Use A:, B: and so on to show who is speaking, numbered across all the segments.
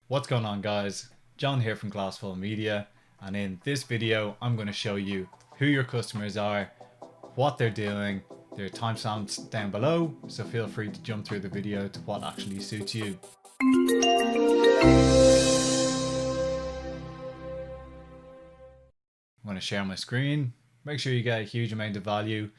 A: What's going on, guys? John here from Glassful Media, and in this video I'm going to show you who your customers are, what they're doing. There are timestamps down below, so feel free to jump through the video to what actually suits you. I'm going to share my screen. Make sure you get a huge amount of value.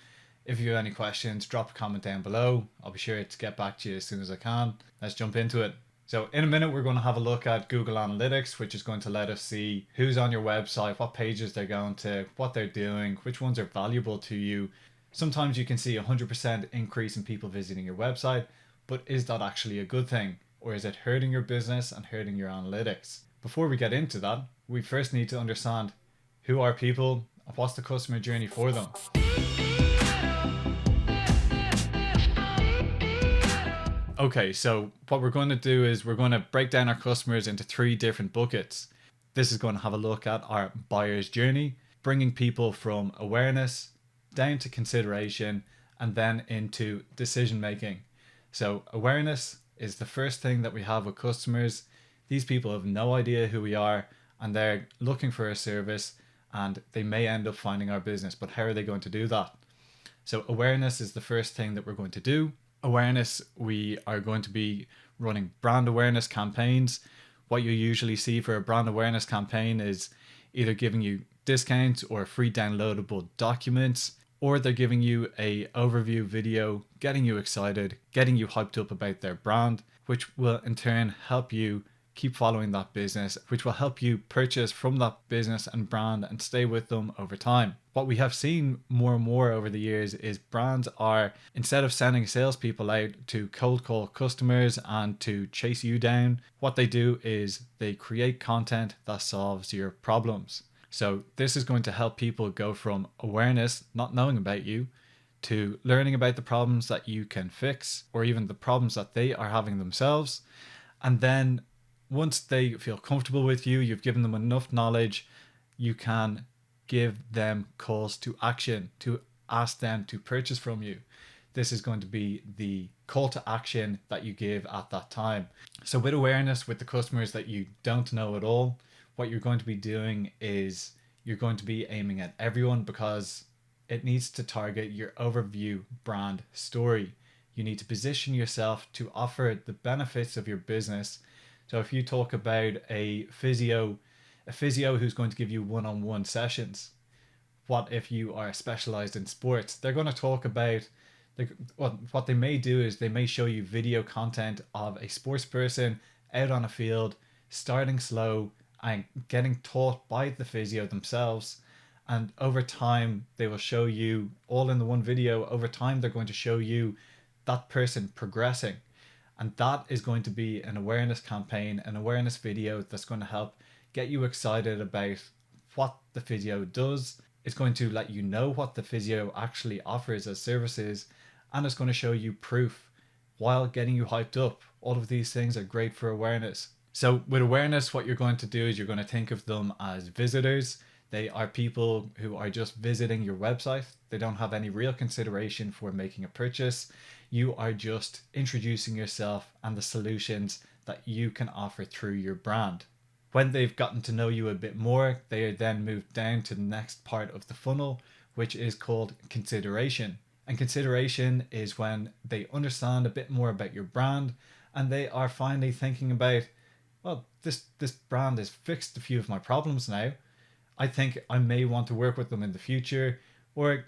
A: If you have any questions, drop a comment down below. I'll be sure to get back to you as soon as I can. Let's jump into it. So in a minute, we're going to have a look at Google Analytics, which is going to let us see who's on your website, what pages they're going to, what they're doing, which ones are valuable to you. Sometimes you can see 100% increase in people visiting your website, but is that actually a good thing? Or is it hurting your business and hurting your analytics? Before we get into that, we first need to understand who are people and what's the customer journey for them. Okay, so what we're going to do is we're going to break down our customers into three different buckets. This is going to have a look at our buyer's journey, bringing people from awareness down to consideration and then into decision making. So awareness is the first thing that we have with customers. These people have no idea who we are and they're looking for a service and they may end up finding our business, but how are they going to do that? So awareness is the first thing that we're going to do. Awareness, we are going to be running brand awareness campaigns. What you usually see for a brand awareness campaign is either giving you discounts or free downloadable documents, or they're giving you a overview video, getting you excited, getting you hyped up about their brand, which will in turn help you keep following that business, which will help you purchase from that business and brand and stay with them over time. What we have seen more and more over the years is brands are, instead of sending salespeople out to cold call customers and to chase you down, what they do is they create content that solves your problems. So this is going to help people go from awareness, not knowing about you, to learning about the problems that you can fix, or even the problems that they are having themselves. And then once they feel comfortable with you, you've given them enough knowledge, you can give them calls to action to ask them to purchase from you. This is going to be the call to action that you give at that time. So with awareness, with the customers that you don't know at all, what you're going to be doing is you're going to be aiming at everyone because it needs to target your overview brand story. You need to position yourself to offer the benefits of your business. So if you talk about a physio who's going to give you one-on-one sessions, what if you are specialized in sports? They're going to talk about, what they may do is they may show you video content of a sports person out on a field, starting slow and getting taught by the physio themselves. And over time, they will show you all in the one video. Over time, they're going to show you that person progressing. And that is going to be an awareness campaign, an awareness video that's going to help get you excited about what the physio does. It's going to let you know what the physio actually offers as services, and it's going to show you proof while getting you hyped up. All of these things are great for awareness. So with awareness, what you're going to do is you're going to think of them as visitors. They are people who are just visiting your website. They don't have any real consideration for making a purchase. You are just introducing yourself and the solutions that you can offer through your brand. When they've gotten to know you a bit more, they are then moved down to the next part of the funnel, which is called consideration. And consideration is when they understand a bit more about your brand and they are finally thinking about, well, this brand has fixed a few of my problems now. I think I may want to work with them in the future, or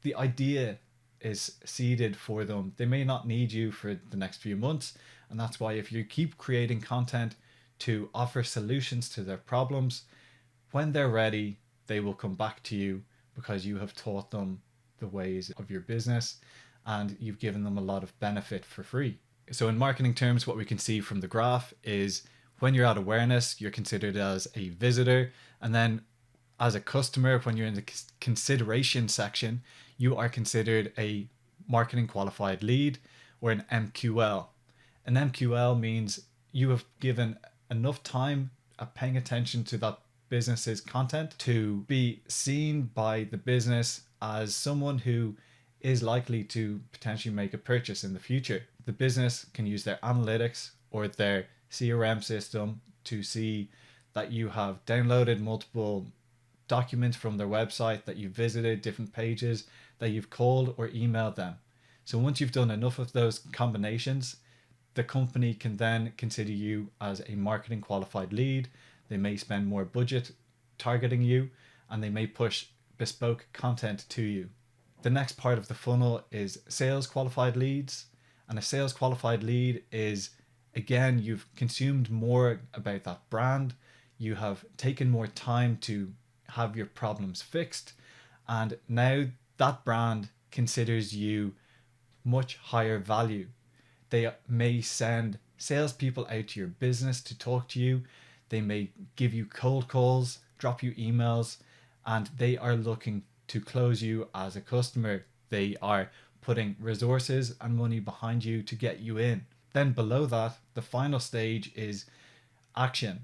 A: the idea is seeded for them. They may not need you for the next few months, and that's why if you keep creating content to offer solutions to their problems, when they're ready, they will come back to you because you have taught them the ways of your business and you've given them a lot of benefit for free. So in marketing terms, what we can see from the graph is when you're at awareness, you're considered as a visitor, and then as a customer, when you're in the consideration section, you are considered a marketing qualified lead or an MQL. An MQL means you have given enough time at paying attention to that business's content to be seen by the business as someone who is likely to potentially make a purchase in the future. The business can use their analytics or their CRM system to see that you have downloaded multiple documents from their website, that you've visited different pages, that you've called or emailed them. So once you've done enough of those combinations, the company can then consider you as a marketing qualified lead. They may spend more budget targeting you, and they may push bespoke content to you. The next part of the funnel is sales qualified leads. And a sales qualified lead is, again, you've consumed more about that brand. You have taken more time to have your problems fixed. And now that brand considers you much higher value. They may send salespeople out to your business to talk to you. They may give you cold calls, drop you emails, and they are looking to close you as a customer. They are putting resources and money behind you to get you in. Then below that, the final stage is action.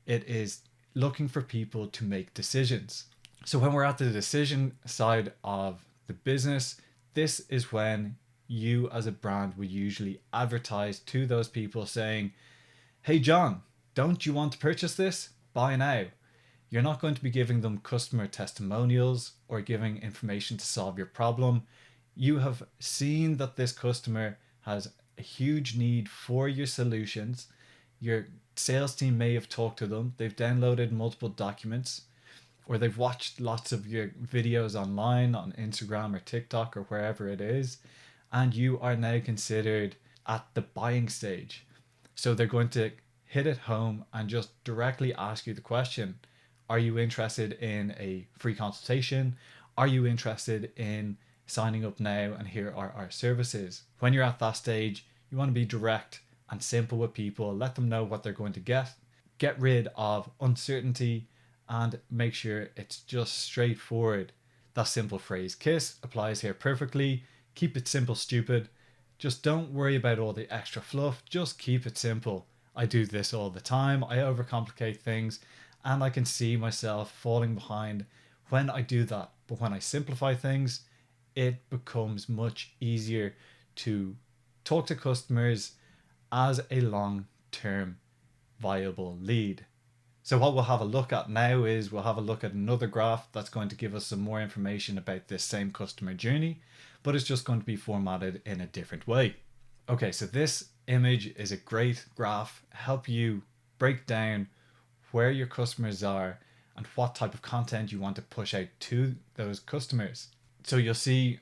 A: It is looking for people to make decisions. So when we're at the decision side of the business, this is when you as a brand would usually advertise to those people saying, hey John, don't you want to purchase this? Buy now. You're not going to be giving them customer testimonials or giving information to solve your problem. You have seen that this customer has a huge need for your solutions. Your sales team may have talked to them. They've downloaded multiple documents, or they've watched lots of your videos online on Instagram or TikTok or wherever it is. And you are now considered at the buying stage. So they're going to hit it home and just directly ask you the question, are you interested in a free consultation? Are you interested in signing up now, and here are our services? When you're at that stage, you want to be direct and simple with people. Let them know what they're going to get rid of uncertainty, and make sure it's just straightforward. That simple phrase KISS applies here perfectly. Keep it simple, stupid. Just don't worry about all the extra fluff. Just keep it simple. I do this all the time. I overcomplicate things, and I can see myself falling behind when I do that. But when I simplify things, it becomes much easier to talk to customers as a long-term viable lead. So what we'll have a look at now is we'll have a look at another graph that's going to give us some more information about this same customer journey, but it's just going to be formatted in a different way. Okay, so this image is a great graph, help you break down where your customers are and what type of content you want to push out to those customers. So you'll see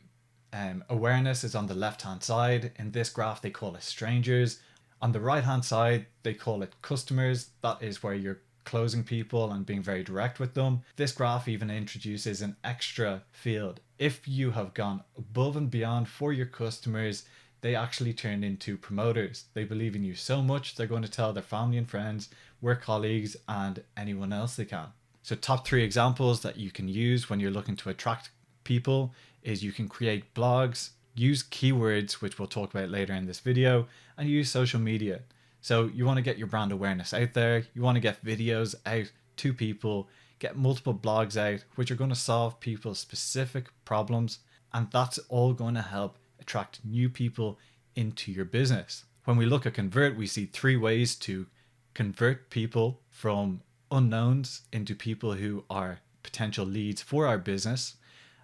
A: awareness is on the left hand side. In this graph they call it strangers. On the right hand side they call it customers. That is where you're closing people and being very direct with them. This graph even introduces an extra field. If you have gone above and beyond for your customers, they actually turn into promoters. They believe in you so much they're going to tell their family and friends, work colleagues, and anyone else they can. So top 3 examples that you can use when you're looking to attract people is you can create blogs, use keywords, which we'll talk about later in this video, and use social media. So you want to get your brand awareness out there. You want to get videos out to people, get multiple blogs out, which are going to solve people's specific problems. And that's all going to help attract new people into your business. When we look at convert, we see 3 ways to convert people from unknowns into people who are potential leads for our business.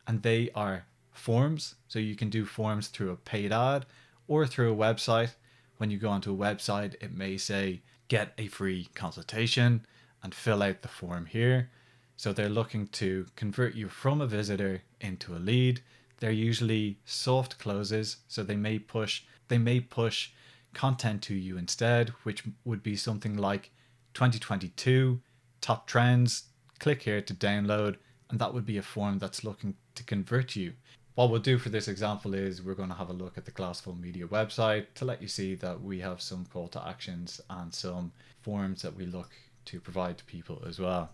A: And they are forms. So you can do forms through a paid ad or through a website. When you go onto a website, it may say, get a free consultation and fill out the form here. So they're looking to convert you from a visitor into a lead. They're usually soft closes. So they may push content to you instead, which would be something like 2022 top trends. Click here to download. And that would be a form that's looking to convert you. What we'll do for this example is we're going to have a look at the Glassful Media website to let you see that we have some call to actions and some forms that we look to provide to people as well.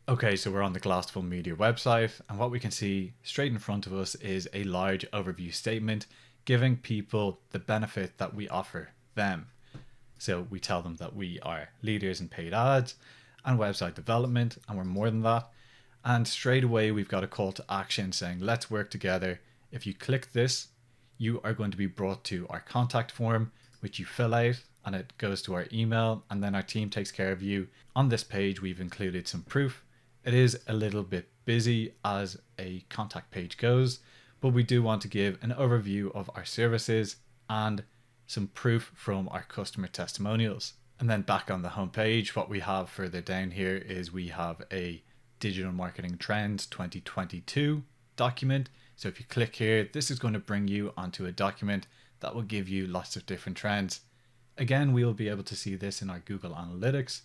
A: Okay, so we're on the Glassful Media website, and what we can see straight in front of us is a large overview statement giving people the benefit that we offer them. So we tell them that we are leaders in paid ads and website development, and we're more than that. And straight away, we've got a call to action saying, let's work together. If you click this, you are going to be brought to our contact form, which you fill out and it goes to our email, and then our team takes care of you. On this page, we've included some proof. It is a little bit busy as a contact page goes, but we do want to give an overview of our services and some proof from our customer testimonials. And then back on the home page, what we have further down here is we have a Digital Marketing Trends 2022 document. So if you click here, this is going to bring you onto a document that will give you lots of different trends. Again, we will be able to see this in our Google Analytics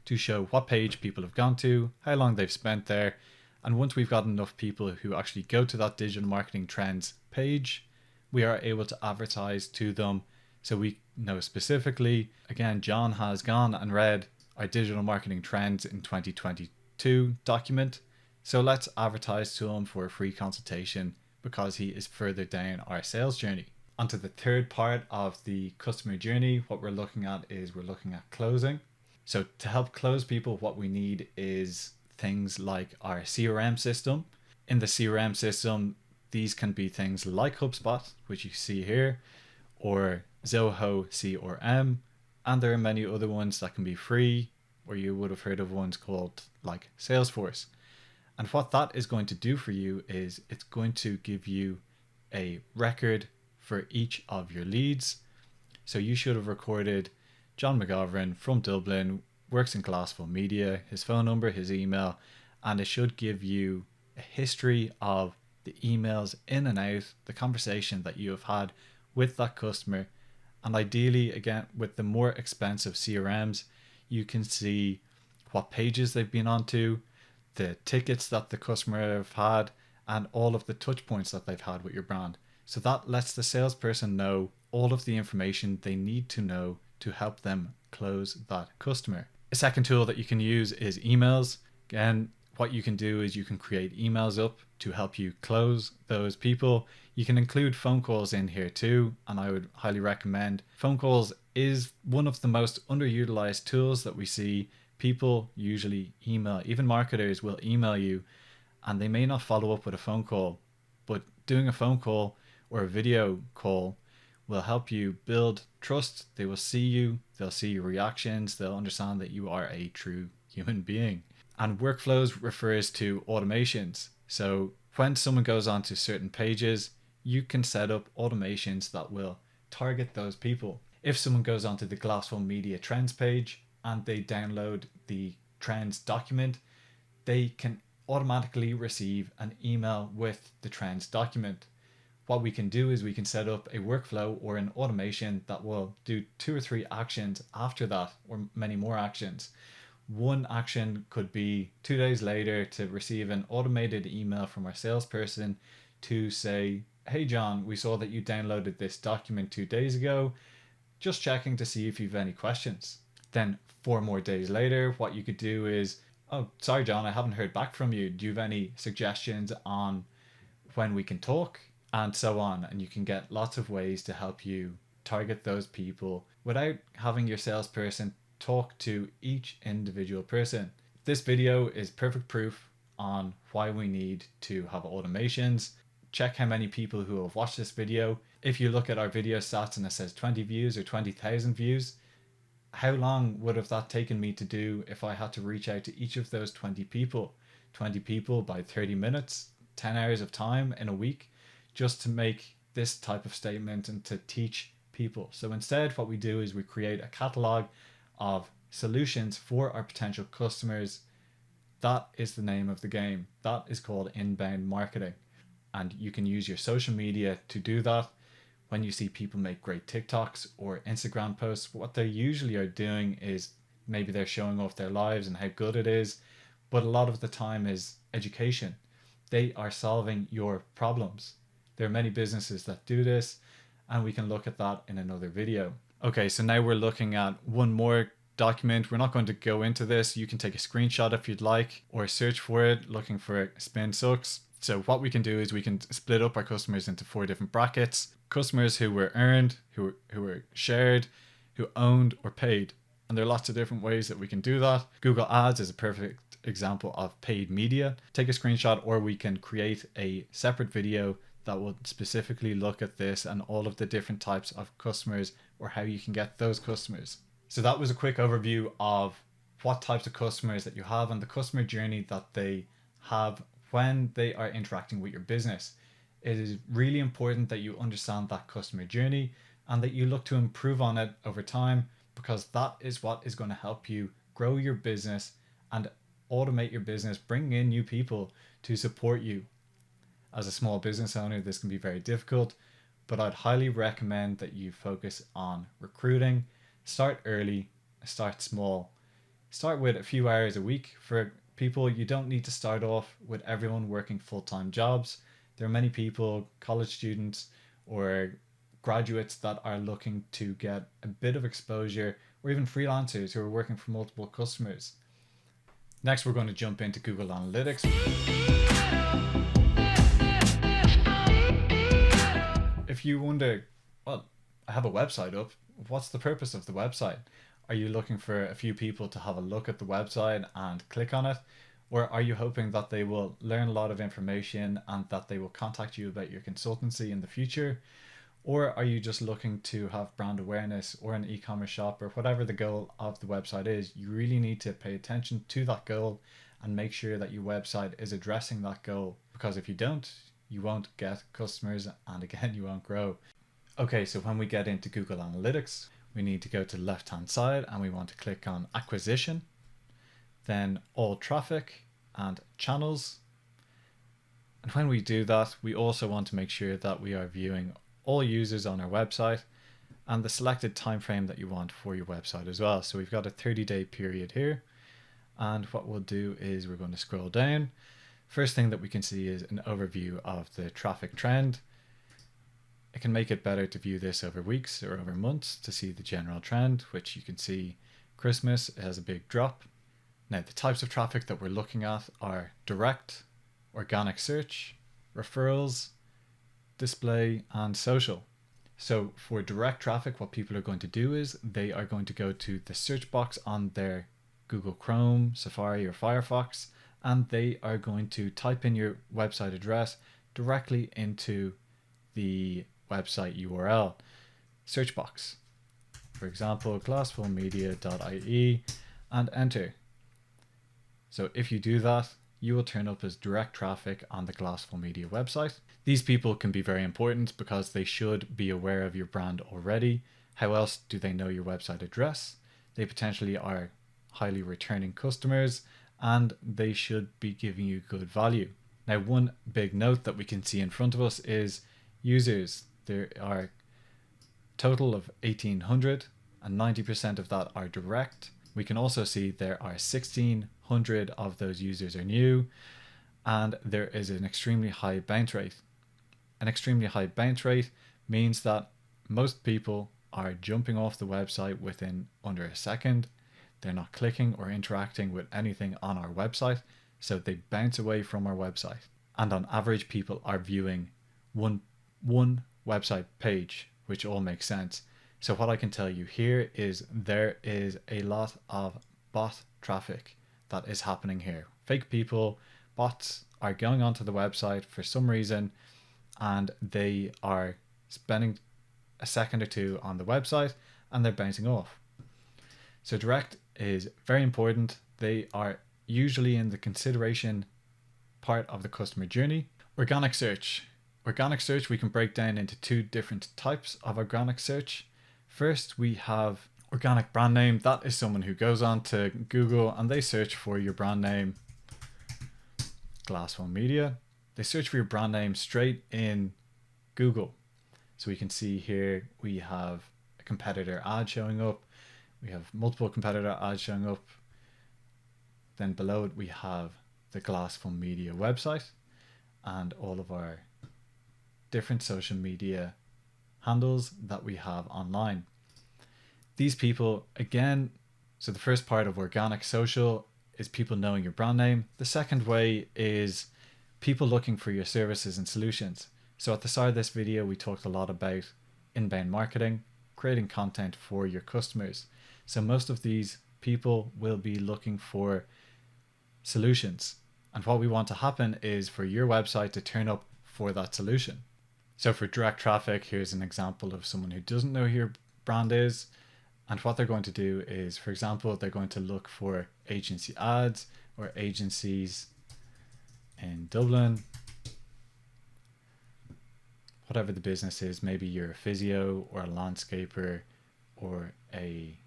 A: to show what page people have gone to, how long they've spent there. And once we've got enough people who actually go to that Digital Marketing Trends page, we are able to advertise to them. So we know specifically, again, John has gone and read our Digital Marketing Trends in 2022 document. So let's advertise to him for a free consultation because he is further down our sales journey. Onto the third part of the customer journey, what we're looking at is we're looking at closing. So to help close people, what we need is things like our CRM system. In the CRM system, these can be things like HubSpot, which you see here, or Zoho CRM, and there are many other ones that can be free, or you would have heard of ones called like Salesforce. And what that is going to do for you is it's going to give you a record for each of your leads. So you should have recorded John McGovern from Dublin, works in Glassful Media, his phone number, his email, and it should give you a history of the emails in and out, the conversation that you have had with that customer. And ideally, again, with the more expensive CRMs, you can see what pages they've been onto, the tickets that the customer have had, and all of the touch points that they've had with your brand. So that lets the salesperson know all of the information they need to know to help them close that customer. A second tool that you can use is emails. Again, what you can do is you can create emails up to help you close those people. You can include phone calls in here too, and I would highly recommend. Phone calls is one of the most underutilized tools that we see. People usually email, even marketers will email you, and they may not follow up with a phone call, but doing a phone call or a video call will help you build trust. They will see you, they'll see your reactions, they'll understand that you are a true human being. And workflows refers to automations. So when someone goes onto certain pages, you can set up automations that will target those people. If someone goes onto the Glassful Media Trends page and they download the Trends document, they can automatically receive an email with the Trends document. What we can do is we can set up a workflow or an automation that will do 2 or 3 actions after that, or many more actions. One action could be 2 days later to receive an automated email from our salesperson to say, hey John, we saw that you downloaded this document 2 days ago, just checking to see if you've any questions. Then 4 more days later, what you could do is, oh, sorry John, I haven't heard back from you. Do you have any suggestions on when we can talk? And so on. And you can get lots of ways to help you target those people without having your salesperson talk to each individual person. This video is perfect proof on why we need to have automations. Check how many people who have watched this video. If you look at our video stats and it says 20 views or 20,000 views, how long would have that taken me to do if I had to reach out to each of those 20 people? 20 people by 30 minutes, 10 hours of time in a week, just to make this type of statement and to teach people. So instead, what we do is we create a catalog of solutions for our potential customers. That is the name of the game. That is called inbound marketing. And you can use your social media to do that. When you see people make great TikToks or Instagram posts, what they usually are doing is maybe they're showing off their lives and how good it is, but a lot of the time is education. They are solving your problems. There are many businesses that do this, and we can look at that in another video. Okay, so now we're looking at one more document. We're not going to go into this. You can take a screenshot if you'd like, or search for it, looking for Spin Sucks. So what we can do is we can split up our customers into 4 different brackets. Customers who were earned, who were shared, who owned or paid. And there are lots of different ways that we can do that. Google Ads is a perfect example of paid media. Take a screenshot, or we can create a separate video that will specifically look at this and all of the different types of customers or how you can get those customers. So that was a quick overview of what types of customers that you have and the customer journey that they have when they are interacting with your business. It is really important that you understand that customer journey and that you look to improve on it over time, because that is what is going to help you grow your business and automate your business, bring in new people to support you. As a small business owner, this can be very difficult, but I'd highly recommend that you focus on recruiting. Start early, start small. Start with a few hours a week. For people, you don't need to start off with everyone working full-time jobs. There are many people, college students or graduates, that are looking to get a bit of exposure, or even freelancers who are working for multiple customers. Next, we're going to jump into Google Analytics. If you wonder, well, I have a website up, what's the purpose of the website? Are you looking for a few people to have a look at the website and click on it? Or are you hoping that they will learn a lot of information and that they will contact you about your consultancy in the future? Or are you just looking to have brand awareness or an e-commerce shop, or whatever the goal of the website is? You really need to pay attention to that goal and make sure that your website is addressing that goal, because if you don't, you won't get customers, and again, you won't grow. Okay, so when we get into Google Analytics, we need to go to the left-hand side and we want to click on Acquisition, then All Traffic and Channels. And when we do that, we also want to make sure that we are viewing all users on our website and the selected time frame that you want for your website as well. So we've got a 30-day period here, and what we'll do is we're going to scroll down. First thing that we can see is an overview of the traffic trend. It can make it better to view this over weeks or over months to see the general trend, which you can see Christmas has a big drop. Now, the types of traffic that we're looking at are direct, organic search, referrals, display, and social. So for direct traffic, what people are going to do is they are going to go to the search box on their Google Chrome, Safari, or Firefox, and they are going to type in your website address directly into the website URL search box. For example, glassfulmedia.ie, and enter. So if you do that, you will turn up as direct traffic on the Glassful Media website. These people can be very important because they should be aware of your brand already. How else do they know your website address? They potentially are highly returning customers, and they should be giving you good value. Now, one big note that we can see in front of us is users. There are a total of 1,800, and 90% of that are direct. We can also see there are 1,600 of those users are new, and there is an extremely high bounce rate. An extremely high bounce rate means that most people are jumping off the website within under a second. They're not clicking or interacting with anything on our website, so they bounce away from our website. And on average, people are viewing one website page, which all makes sense. So what I can tell you here is there is a lot of bot traffic that is happening here. Fake people, bots are going onto the website for some reason, and they are spending a second or two on the website and they're bouncing off. So direct is very important. They are usually in the consideration part of the customer journey. Organic search. Organic search we can break down into two different types of organic search. First, we have organic brand name. That is someone who goes on to Google and they search for your brand name, Glassful Media. They search for your brand name straight in Google. So we can see here we have a competitor ad showing up. We have multiple competitor ads showing up. Then below it we have the Glassful Media website and all of our different social media handles that we have online. These people, again, so the first part of organic social is people knowing your brand name. The second way is people looking for your services and solutions. So at the start of this video, we talked a lot about inbound marketing, creating content for your customers. So most of these people will be looking for solutions. And what we want to happen is for your website to turn up for that solution. So for direct traffic, here's an example of someone who doesn't know your brand is. And what they're going to do is, for example, they're going to look for agency ads or agencies in Dublin, whatever the business is. Maybe you're a physio or a landscaper or a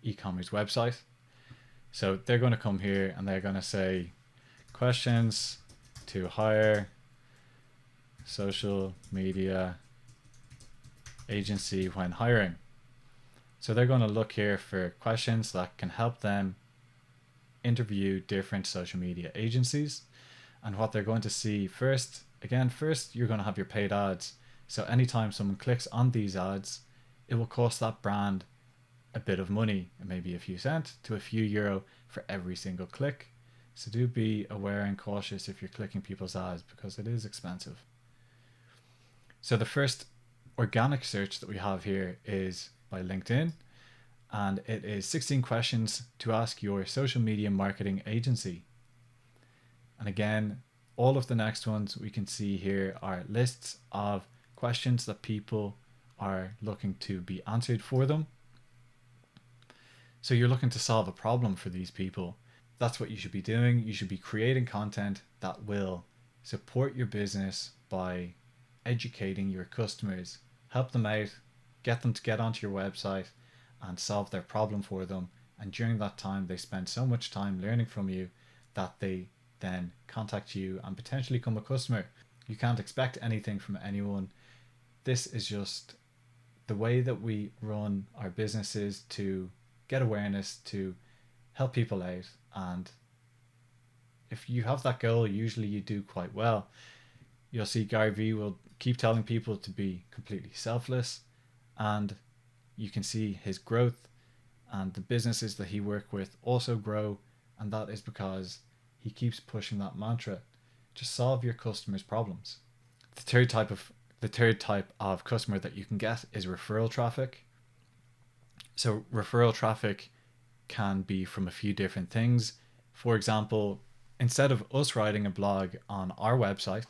A: e-commerce website. So they're going to come here and they're going to say questions to hire social media agency when hiring. So they're going to look here for questions that can help them interview different social media agencies. And what they're going to see first you're going to have your paid ads. So anytime someone clicks on these ads, it will cost that brand a bit of money, maybe a few cents to a few euro for every single click. So do be aware and cautious if you're clicking people's ads, because it is expensive. So the first organic search that we have here is by LinkedIn, and it is 16 questions to ask your social media marketing agency. And again, all of the next ones we can see here are lists of questions that people are looking to be answered for them. So you're looking to solve a problem for these people. That's what you should be doing. You should be creating content that will support your business by educating your customers, help them out, get them to get onto your website and solve their problem for them. And during that time, they spend so much time learning from you that they then contact you and potentially become a customer. You can't expect anything from anyone. This is just the way that we run our businesses to get awareness, to help people out. And if you have that goal, usually you do quite well. You'll see Gary Vee will keep telling people to be completely selfless, and you can see his growth, and the businesses that he works with also grow, and that is because he keeps pushing that mantra: just solve your customers' problems. The third type of customer that you can get is referral traffic. So referral traffic can be from a few different things. For example, instead of us writing a blog on our website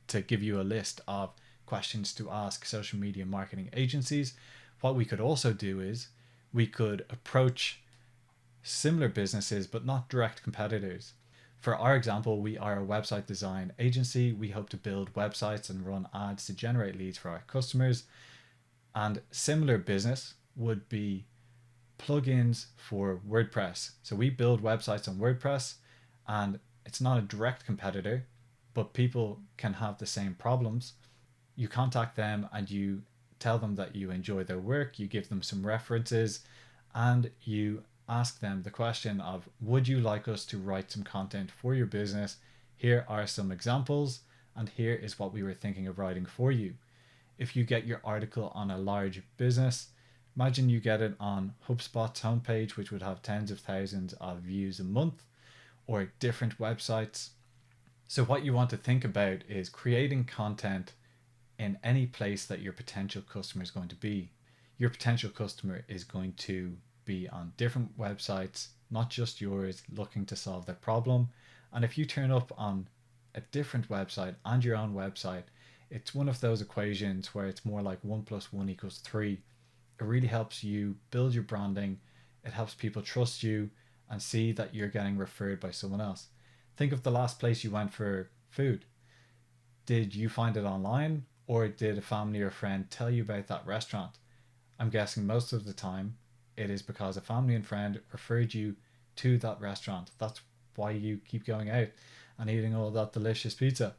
A: to give you a list of questions to ask social media marketing agencies, what we could also do is we could approach similar businesses but not direct competitors. For our example, we are a website design agency. We hope to build websites and run ads to generate leads for our customers. And similar business would be plugins for WordPress. So we build websites on WordPress, and it's not a direct competitor, but people can have the same problems. You contact them and you tell them that you enjoy their work, you give them some references, and you ask them the question of, would you like us to write some content for your business? Here are some examples, and here is what we were thinking of writing for you. If you get your article on a large business, imagine you get it on HubSpot's homepage, which would have tens of thousands of views a month, or different websites. So what you want to think about is creating content in any place that your potential customer is going to be. Your potential customer is going to be on different websites, not just yours, looking to solve their problem. And if you turn up on a different website and your own website, it's one of those equations where it's more like 1 + 1 = 3. It really helps you build your branding. It helps people trust you and see that you're getting referred by someone else. Think of the last place you went for food. Did you find it online, or did a family or friend tell you about that restaurant? I'm guessing most of the time it is because a family and friend referred you to that restaurant. That's why you keep going out and eating all that delicious pizza.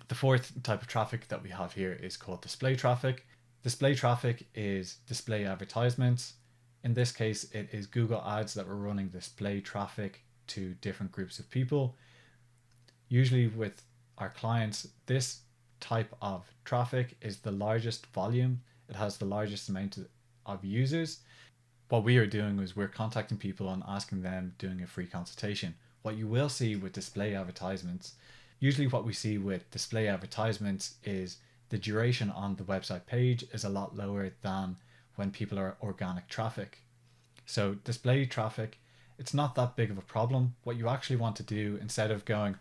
A: The fourth type of traffic that we have here is called display traffic. Display traffic is display advertisements. In this case, it is Google ads that we're running display traffic to different groups of people. Usually with our clients, this type of traffic is the largest volume. It has the largest amount of users. What we are doing is we're contacting people and asking them, doing a free consultation. What you will see with display advertisements, usually what we see with display advertisements is the duration on the website page is a lot lower than when people are organic traffic. So display traffic, it's not that big of a problem. What you actually want to do, instead of going,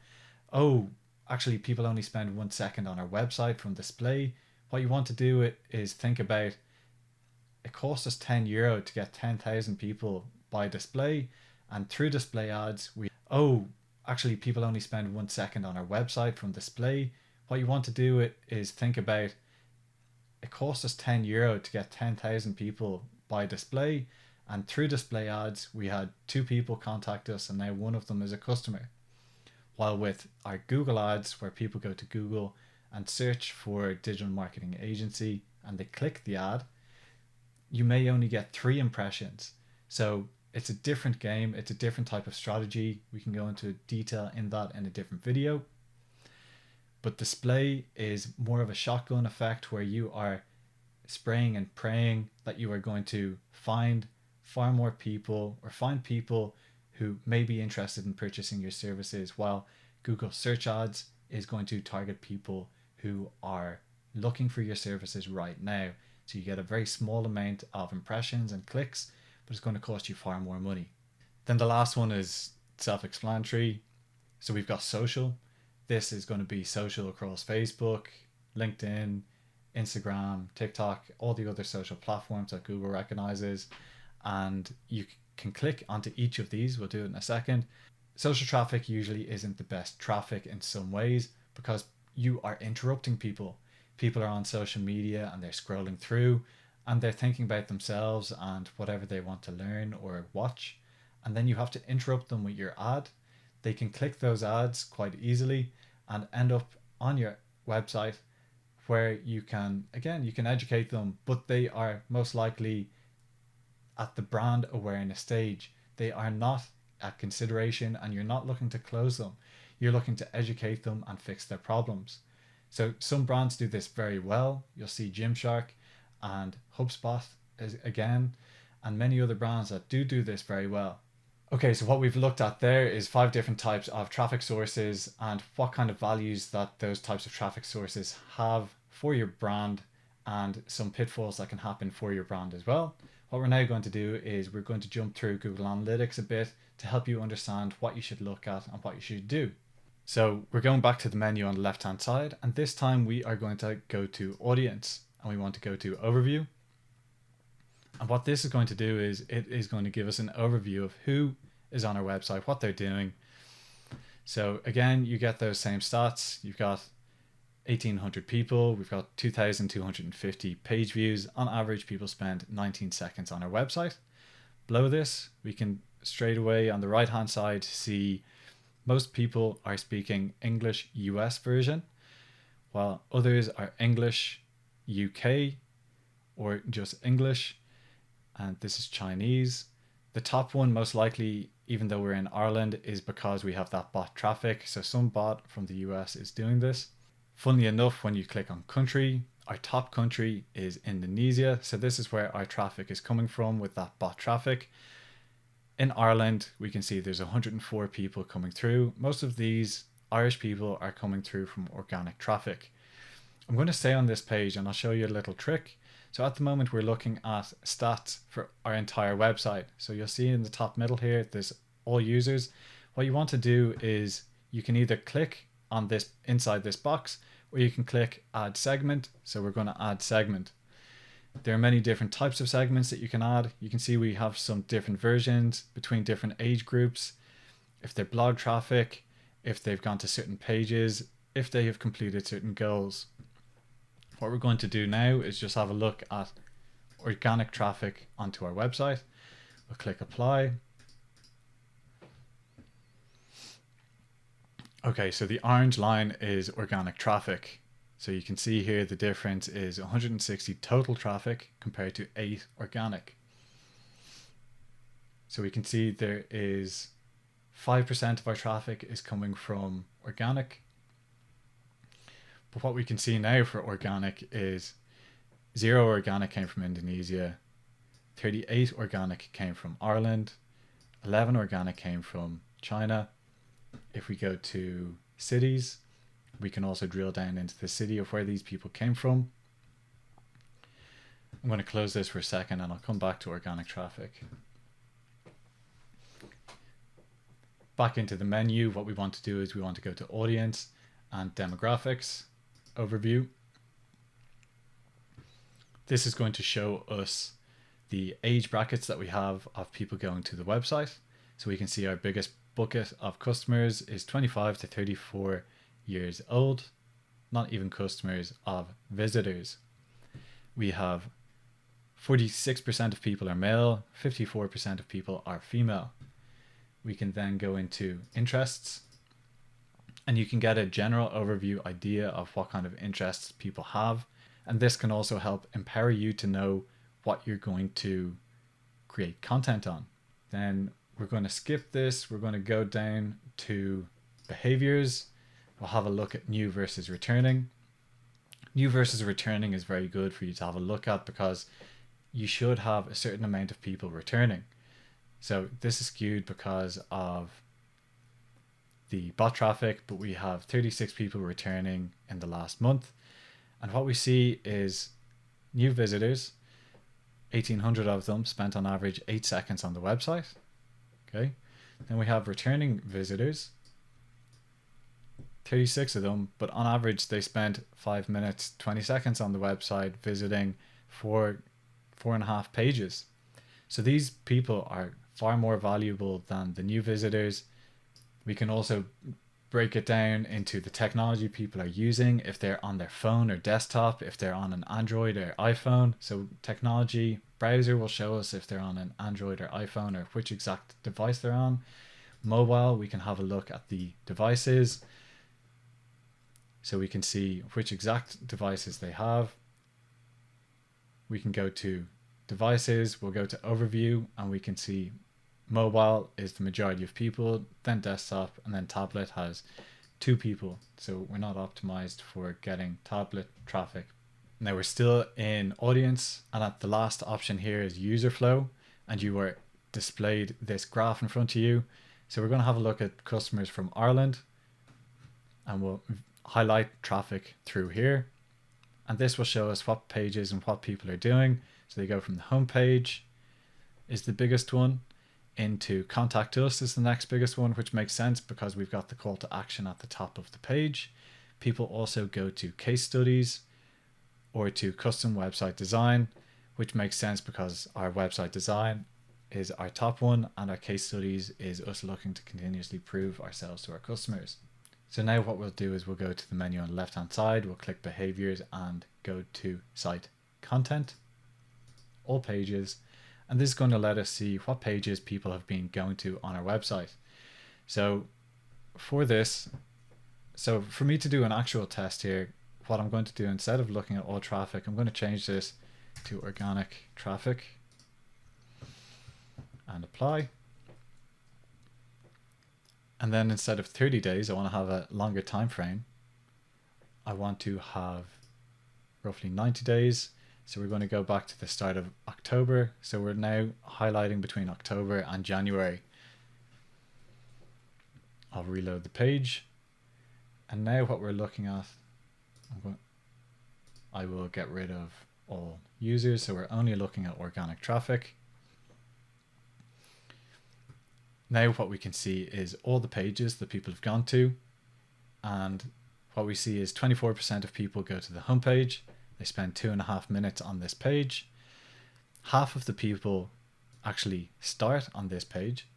A: oh, actually people only spend 1 second on our website from display, what you want to do is think about it costs us €10 to get 10,000 people by display, and through display ads actually people only spend 1 second on our website from display. What you want to do is think about, it costs us €10 to get 10,000 people by display, and through display ads we had 2 people contact us, and now one of them is a customer. While with our Google ads, where people go to Google and search for digital marketing agency and they click the ad, you may only get 3 impressions. So it's a different game, it's a different type of strategy. We can go into detail in that in a different video. But display is more of a shotgun effect, where you are spraying and praying that you are going to find far more people, or find people who may be interested in purchasing your services, while Google search ads is going to target people who are looking for your services right now. So you get a very small amount of impressions and clicks, but it's going to cost you far more money. Then the last one is self-explanatory. So we've got social. This is going to be social across Facebook, LinkedIn, Instagram, TikTok, all the other social platforms that Google recognizes. And you can click onto each of these. We'll do it in a second. Social traffic usually isn't the best traffic in some ways, because you are interrupting people. People are on social media and they're scrolling through and they're thinking about themselves and whatever they want to learn or watch. And then you have to interrupt them with your ad. They can click those ads quite easily and end up on your website, where you can educate them, but they are most likely at the brand awareness stage. They are not at consideration, and you're not looking to close them. You're looking to educate them and fix their problems. So some brands do this very well. You'll see Gymshark and HubSpot again, and many other brands that do this very well. Okay, so what we've looked at there is 5 different types of traffic sources and what kind of values that those types of traffic sources have for your brand, and some pitfalls that can happen for your brand as well. What we're now going to do is we're going to jump through Google Analytics a bit to help you understand what you should look at and what you should do. So we're going back to the menu on the left hand side, and this time we are going to go to Audience, and we want to go to Overview. And what this is going to do is it is going to give us an overview of who is on our website, what they're doing. So again, you get those same stats. You've got 1,800 people. We've got 2,250 page views. On average, people spend 19 seconds on our website. Below this, we can straight away on the right hand side see most people are speaking English US version, while others are English UK or just English, and this is Chinese. The top one, most likely, even though we're in Ireland, is because we have that bot traffic. So some bot from the US is doing this. Funnily enough, when you click on country, our top country is Indonesia. So this is where our traffic is coming from with that bot traffic. In Ireland, we can see there's 104 people coming through. Most of these Irish people are coming through from organic traffic. I'm going to stay on this page and I'll show you a little trick. So at the moment we're looking at stats for our entire website. So you'll see in the top middle here, there's all users. What you want to do is you can either click on this inside this box, or you can click add segment. So we're going to add segment. There are many different types of segments that you can add. You can see we have some different versions between different age groups, if they're blog traffic, if they've gone to certain pages, if they have completed certain goals. What we're going to do now is just have a look at organic traffic onto our website. We'll click apply. Okay, so the orange line is organic traffic. So you can see here the difference is 160 total traffic compared to 8 organic. So we can see there is 5% of our traffic is coming from organic. But what we can see now for organic is 0 organic came from Indonesia, 38 organic came from Ireland, 11 organic came from China. If we go to cities, we can also drill down into the city of where these people came from. I'm going to close this for a second and I'll come back to organic traffic. Back into the menu, what we want to do is we want to go to audience and demographics, overview. This is going to show us the age brackets that we have of people going to the website. So we can see our biggest bucket of customers is 25 to 34 years old, not even customers, of visitors. We have 46% of people are male, 54% of people are female. We can then go into interests, and you can get a general overview idea of what kind of interests people have. And this can also help empower you to know what you're going to create content on. Then we're going to skip this. We're going to go down to behaviors. We'll have a look at new versus returning. New versus returning is very good for you to have a look at because you should have a certain amount of people returning. So this is skewed because of the bot traffic, but we have 36 people returning in the last month. And what we see is new visitors, 1,800 of them spent on average 8 seconds on the website. Okay. Then we have returning visitors, 36 of them, but on average they spent 5 minutes, 20 seconds on the website visiting 4.5 pages. So these people are far more valuable than the new visitors. We can also break it down into the technology people are using, if they're on their phone or desktop, if they're on an Android or iPhone. So technology browser will show us if they're on an Android or iPhone or which exact device they're on. Mobile, we can have a look at the devices, so we can see which exact devices they have. We can go to devices, we'll go to overview, and we can see mobile is the majority of people, then desktop, and then tablet has 2 people. So we're not optimized for getting tablet traffic. Now we're still in audience, and at the last option here is user flow, and you are displayed this graph in front of you. So we're going to have a look at customers from Ireland, and we'll highlight traffic through here. And this will show us what pages and what people are doing. So they go from the home page is the biggest one, into contact us is the next biggest one, which makes sense because we've got the call to action at the top of the page. People also go to case studies or to custom website design, which makes sense because our website design is our top one and our case studies is us looking to continuously prove ourselves to our customers. So now what we'll do is we'll go to the menu on the left hand side, we'll click behaviors and go to site content, all pages. And this is going to let us see what pages people have been going to on our website. So for this, so for me to do an actual test here, what I'm going to do, instead of looking at all traffic, I'm going to change this to organic traffic and apply. And then instead of 30 days, I want to have a longer time frame. I want to have roughly 90 days. So we're going to go back to the start of October. So we're now highlighting between October and January. I'll reload the page. And now what we're looking at, I will get rid of all users. So we're only looking at organic traffic. Now what we can see is all the pages that people have gone to. And what we see is 24% of people go to the homepage. They spend 2.5 minutes on this page. Half of the people actually start on this page.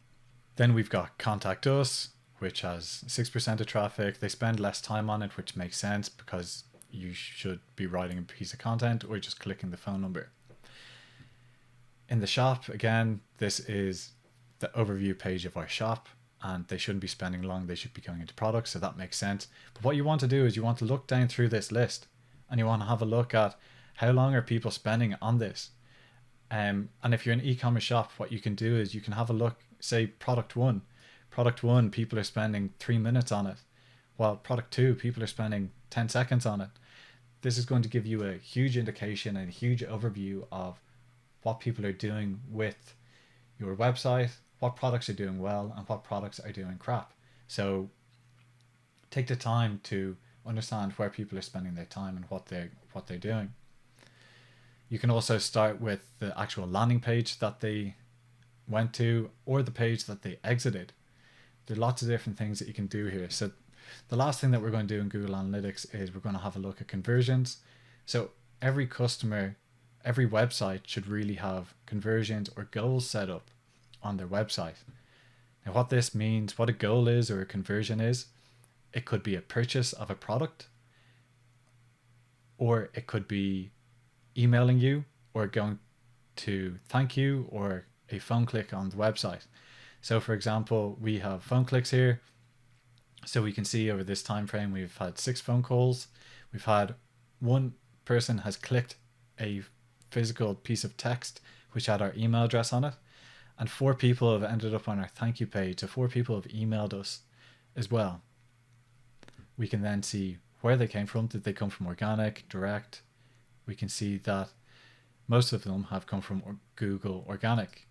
A: Then we've got contact us, which has 6% of traffic. They spend less time on it, which makes sense because you should be writing a piece of content or just clicking the phone number. In the shop, again, this is the overview page of our shop, and they shouldn't be spending long. They should be going into products, so that makes sense. But what you want to do is you want to look down through this list, and you want to have a look at how long are people spending on this. And if you're an e-commerce shop, what you can do is you can have a look, say product one, people are spending 3 minutes on it, while product 2, people are spending 10 seconds on it. This is going to give you a huge indication and a huge overview of what people are doing with your website, what products are doing well and what products are doing crap. So take the time to understand where people are spending their time and what they're doing. You can also start with the actual landing page that they went to or the page that they exited. There are lots of different things that you can do here. So the last thing that we're going to do in Google Analytics is we're going to have a look at conversions. So every customer, every website should really have conversions or goals set up on their website. Now, what this means, what a goal is or a conversion is, it could be a purchase of a product, or it could be emailing you, or going to thank you, or a phone click on the website. So for example, we have phone clicks here. So we can see over this time frame, we've had 6 phone calls. We've had one person has clicked a physical piece of text which had our email address on it, and 4 people have ended up on our thank you page. So 4 people have emailed us as well. We can then see where they came from. Did they come from organic, direct? We can see that most of them have come from Google organic.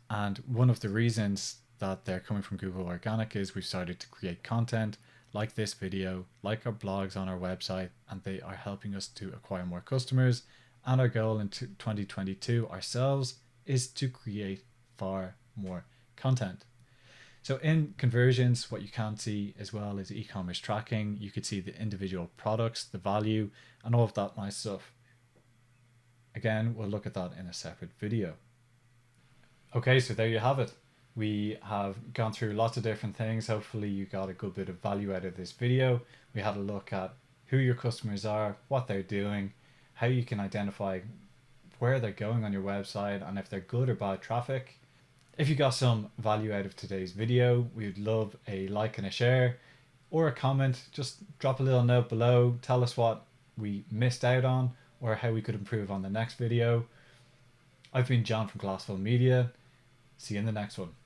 A: And one of the reasons that they're coming from Google organic is we've started to create content like this video, like our blogs on our website, and they are helping us to acquire more customers. And our goal in 2022 ourselves is to create far more content. So in conversions, what you can see as well is e-commerce tracking. You could see the individual products, the value, and all of that nice stuff. Again, we'll look at that in a separate video. Okay, so there you have it. We have gone through lots of different things. Hopefully you got a good bit of value out of this video. We had a look at who your customers are, what they're doing, how you can identify where they're going on your website, and if they're good or bad traffic. If you got some value out of today's video, we'd love a like and a share or a comment. Just drop a little note below. Tell us what we missed out on or how we could improve on the next video. I've been John from Glassful Media. See you in the next one.